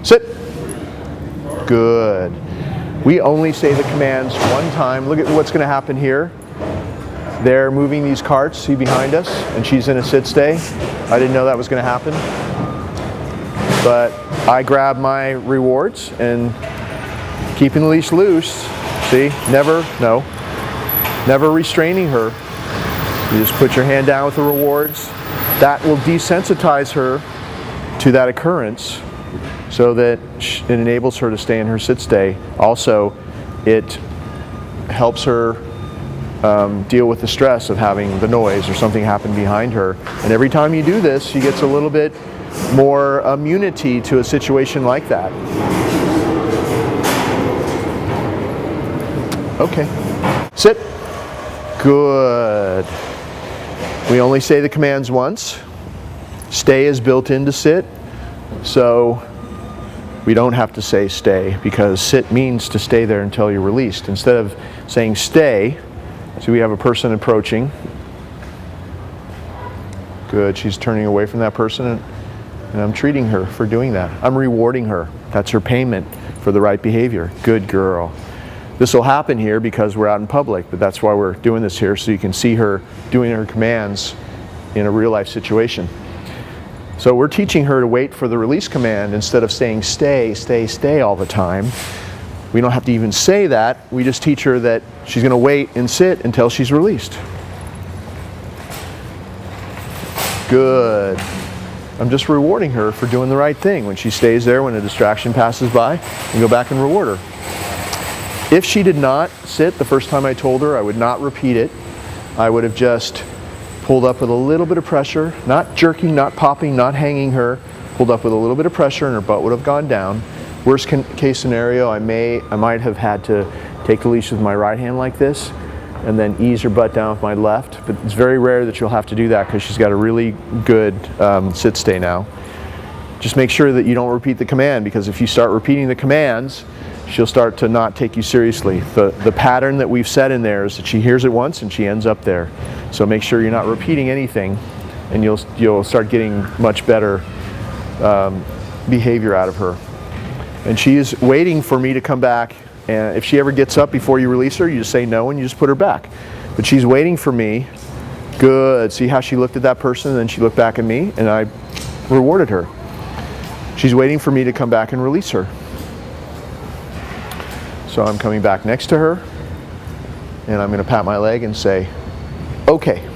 Sit. Good. We only say the commands one time. Look at what's going to happen here. They're moving these carts, see behind us, and she's in a sit stay. I didn't know that was going to happen. But I grab my rewards and keeping the leash loose. See, never restraining her. You just put your hand down with the rewards. That will desensitize her to that occurrence so that it enables her to stay in her sit stay. Also, it helps her deal with the stress of having the noise or something happen behind her. And every time you do this, she gets a little bit more immunity to a situation like that. Okay. Sit. Good. We only say the commands once. Stay is built into sit, so we don't have to say stay because sit means to stay there until you're released. Instead of saying stay, so we have a person approaching. Good. She's turning away from that person, and I'm treating her for doing that. I'm rewarding her. That's her payment for the right behavior. Good girl. This will happen here because we're out in public, but that's why we're doing this here, so you can see her doing her commands in a real life situation. So we're teaching her to wait for the release command instead of saying stay, stay, stay all the time. We don't have to even say that. We just teach her that she's going to wait and sit until she's released. Good. I'm just rewarding her for doing the right thing. When she stays there, when a distraction passes by, and go back and reward her. If she did not sit the first time I told her, I would not repeat it. I would have just pulled up with a little bit of pressure, not jerking, not popping, not hanging her, pulled up with a little bit of pressure and her butt would have gone down. Worst case scenario, I might have had to take the leash with my right hand like this and then ease her butt down with my left, but it's very rare that you'll have to do that because she's got a really good sit stay now. Just make sure that you don't repeat the command, because if you start repeating the commands, she'll start to not take you seriously. The pattern that we've set in there is that she hears it once and she ends up there. So make sure you're not repeating anything, and you'll start getting much better behavior out of her. And she is waiting for me to come back, and if she ever gets up before you release her, you just say no and you just put her back. But she's waiting for me. Good. See how she looked at that person and then she looked back at me and I rewarded her. She's waiting for me to come back and release her. So I'm coming back next to her and I'm going to pat my leg and say, okay.